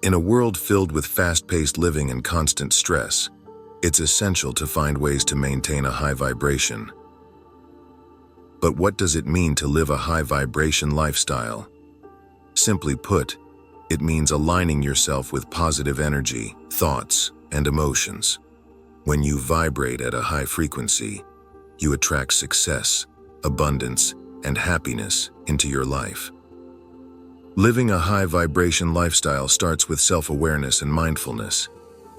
In a world filled with fast-paced living and constant stress, it's essential to find ways to maintain a high vibration. But what does it mean to live a high-vibration lifestyle? Simply put, it means aligning yourself with positive energy, thoughts, and emotions. When you vibrate at a high frequency, you attract success, abundance, and happiness into your life. Living a high-vibration lifestyle starts with self-awareness and mindfulness.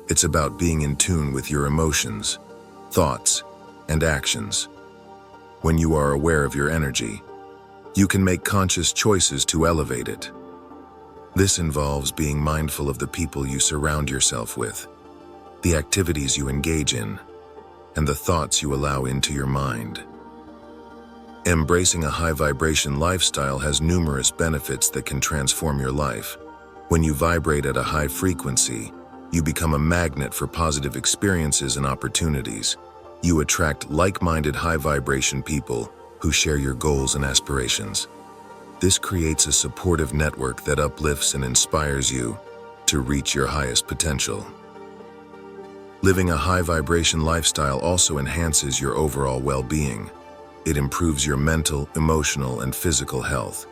It's about being in tune with your emotions, thoughts, and actions. When you are aware of your energy, you can make conscious choices to elevate it. This involves being mindful of the people you surround yourself with, the activities you engage in, and the thoughts you allow into your mind. Embracing a high-vibration lifestyle has numerous benefits that can transform your life. When you vibrate at a high frequency, you become a magnet for positive experiences and opportunities. You attract like-minded high-vibration people who share your goals and aspirations. This creates a supportive network that uplifts and inspires you to reach your highest potential. Living a high-vibration lifestyle also enhances your overall well-being. It improves your mental, emotional, and physical health.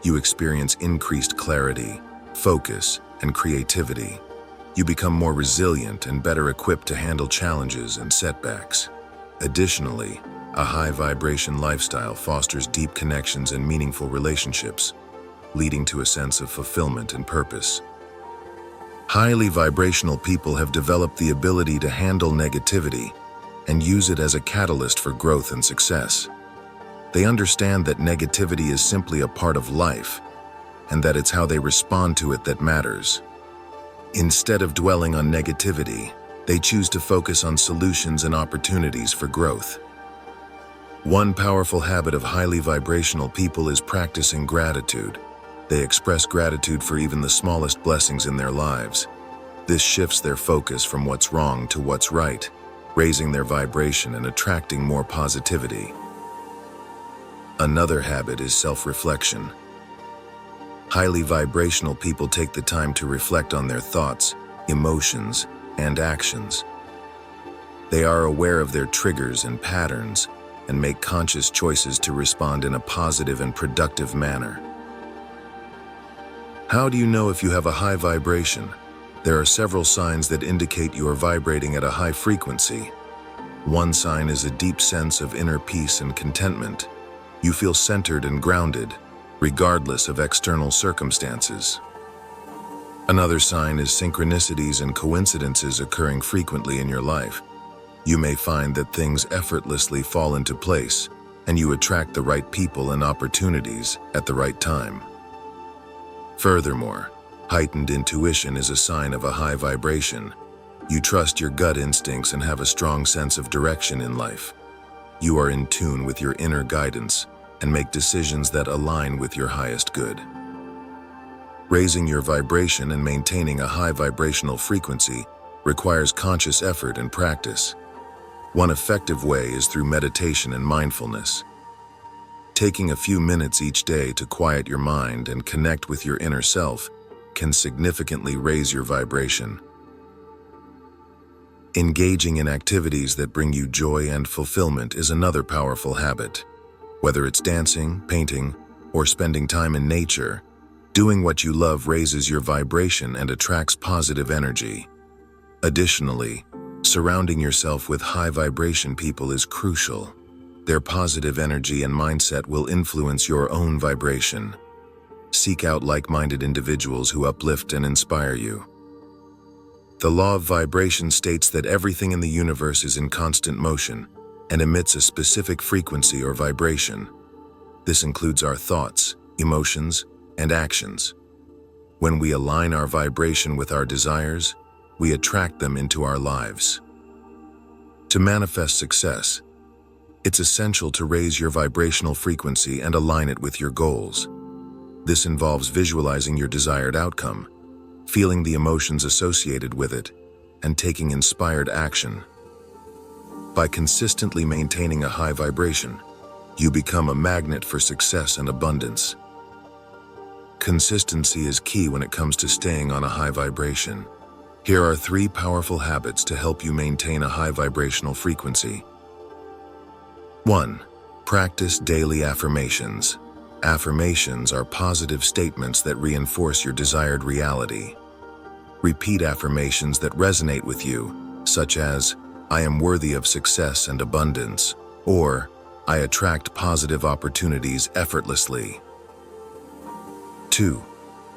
You experience increased clarity, focus, and creativity. You become more resilient and better equipped to handle challenges and setbacks. Additionally, a high-vibration lifestyle fosters deep connections and meaningful relationships, leading to a sense of fulfillment and purpose. Highly vibrational people have developed the ability to handle negativity and use it as a catalyst for growth and success. They understand that negativity is simply a part of life, and that it's how they respond to it that matters. Instead of dwelling on negativity, they choose to focus on solutions and opportunities for growth. One powerful habit of highly vibrational people is practicing gratitude. They express gratitude for even the smallest blessings in their lives. This shifts their focus from what's wrong to what's right, raising their vibration and attracting more positivity. Another habit is self-reflection. Highly vibrational people take the time to reflect on their thoughts, emotions, and actions. They are aware of their triggers and patterns and make conscious choices to respond in a positive and productive manner. How do you know if you have a high vibration? There are several signs that indicate you are vibrating at a high frequency. One sign is a deep sense of inner peace and contentment. You feel centered and grounded, regardless of external circumstances. Another sign is synchronicities and coincidences occurring frequently in your life. You may find that things effortlessly fall into place, and you attract the right people and opportunities at the right time. Furthermore, heightened intuition is a sign of a high vibration. You trust your gut instincts and have a strong sense of direction in life. You are in tune with your inner guidance and make decisions that align with your highest good. Raising your vibration and maintaining a high vibrational frequency requires conscious effort and practice. One effective way is through meditation and mindfulness. Taking a few minutes each day to quiet your mind and connect with your inner self can significantly raise your vibration. Engaging in activities that bring you joy and fulfillment is another powerful habit. Whether it's dancing, painting, or spending time in nature, doing what you love raises your vibration and attracts positive energy. Additionally, surrounding yourself with high vibration people is crucial. Their positive energy and mindset will influence your own vibration. Seek out like-minded individuals who uplift and inspire you. The law of vibration states that everything in the universe is in constant motion and emits a specific frequency or vibration. This includes our thoughts, emotions, and actions. When we align our vibration with our desires, we attract them into our lives. To manifest success, it's essential to raise your vibrational frequency and align it with your goals. This involves visualizing your desired outcome, feeling the emotions associated with it, and taking inspired action. By consistently maintaining a high vibration, you become a magnet for success and abundance. Consistency is key when it comes to staying on a high vibration. Here are 3 powerful habits to help you maintain a high vibrational frequency. 1. Practice daily affirmations. Affirmations are positive statements that reinforce your desired reality. Repeat affirmations that resonate with you, such as, "I am worthy of success and abundance," or "I attract positive opportunities effortlessly." 2.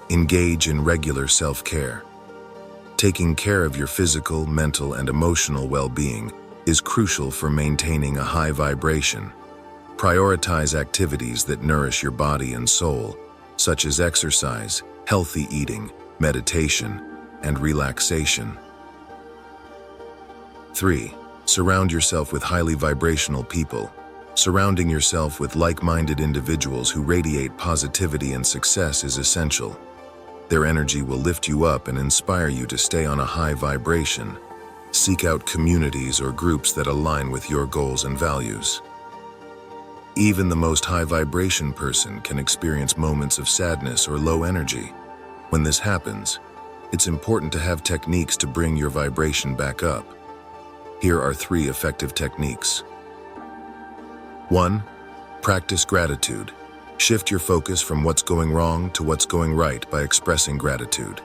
Engage in regular self-care. Taking care of your physical, mental, and emotional well-being is crucial for maintaining a high vibration. Prioritize activities that nourish your body and soul, such as exercise, healthy eating, meditation, and relaxation. 3. Surround yourself with highly vibrational people. Surrounding yourself with like-minded individuals who radiate positivity and success is essential. Their energy will lift you up and inspire you to stay on a high vibration. Seek out communities or groups that align with your goals and values. Even the most high vibration person can experience moments of sadness or low energy. When this happens, it's important to have techniques to bring your vibration back up. Here are 3 effective techniques. 1. Practice gratitude. Shift your focus from what's going wrong to what's going right by expressing gratitude.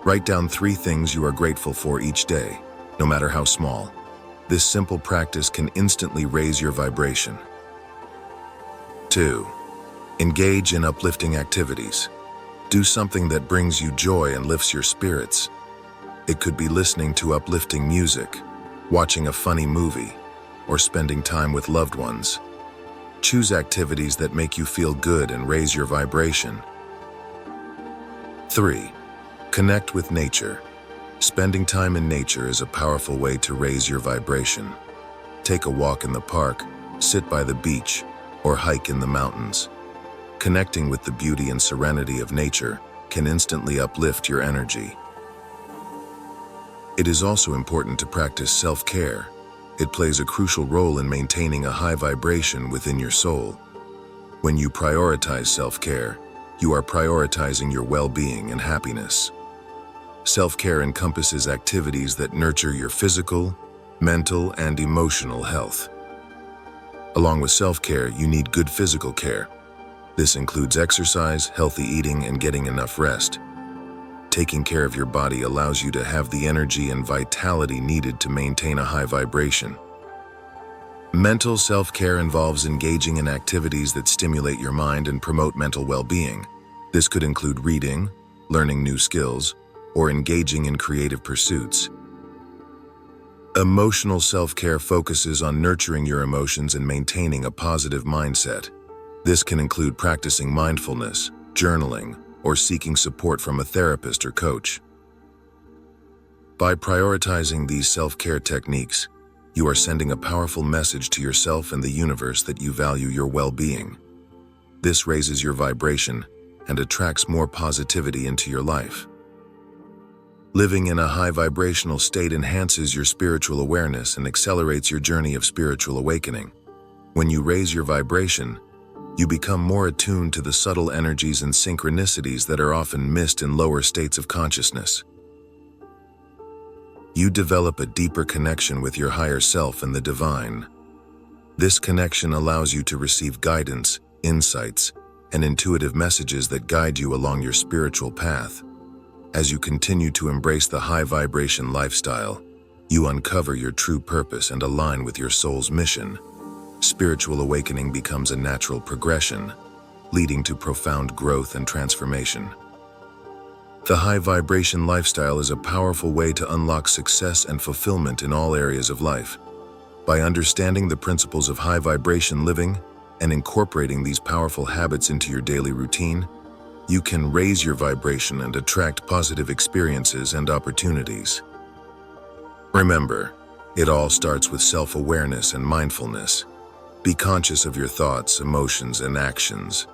Write down 3 things you are grateful for each day, no matter how small. This simple practice can instantly raise your vibration. 2. Engage in uplifting activities. Do something that brings you joy and lifts your spirits. It could be listening to uplifting music, watching a funny movie, or spending time with loved ones. Choose activities that make you feel good and raise your vibration. 3. Connect with nature. Spending time in nature is a powerful way to raise your vibration. Take a walk in the park, sit by the beach, or hike in the mountains. Connecting with the beauty and serenity of nature can instantly uplift your energy. It is also important to practice self-care. It plays a crucial role in maintaining a high vibration within your soul. When you prioritize self-care, you are prioritizing your well-being and happiness. Self-care encompasses activities that nurture your physical, mental, and emotional health. Along with self-care, you need good physical care. This includes exercise, healthy eating, and getting enough rest. Taking care of your body allows you to have the energy and vitality needed to maintain a high vibration. Mental self-care involves engaging in activities that stimulate your mind and promote mental well-being. This could include reading, learning new skills, or engaging in creative pursuits. Emotional self-care focuses on nurturing your emotions and maintaining a positive mindset. This can include practicing mindfulness, journaling, or seeking support from a therapist or coach. By prioritizing these self-care techniques, you are sending a powerful message to yourself and the universe that you value your well-being. This raises your vibration and attracts more positivity into your life. Living in a high vibrational state enhances your spiritual awareness and accelerates your journey of spiritual awakening. When you raise your vibration, you become more attuned to the subtle energies and synchronicities that are often missed in lower states of consciousness. You develop a deeper connection with your higher self and the divine. This connection allows you to receive guidance, insights, and intuitive messages that guide you along your spiritual path. As you continue to embrace the high vibration lifestyle, you uncover your true purpose and align with your soul's mission. Spiritual awakening becomes a natural progression, leading to profound growth and transformation. The high vibration lifestyle is a powerful way to unlock success and fulfillment in all areas of life. By understanding the principles of high vibration living and incorporating these powerful habits into your daily routine, you can raise your vibration and attract positive experiences and opportunities. Remember, it all starts with self-awareness and mindfulness. Be conscious of your thoughts, emotions, and actions.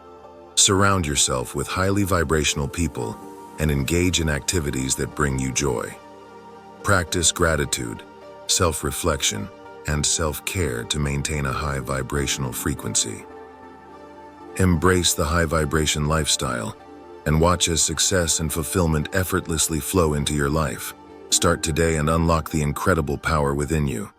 Surround yourself with highly vibrational people and engage in activities that bring you joy. Practice gratitude, self-reflection, and self-care to maintain a high vibrational frequency. Embrace the high vibration lifestyle and watch as success and fulfillment effortlessly flow into your life. Start today and unlock the incredible power within you.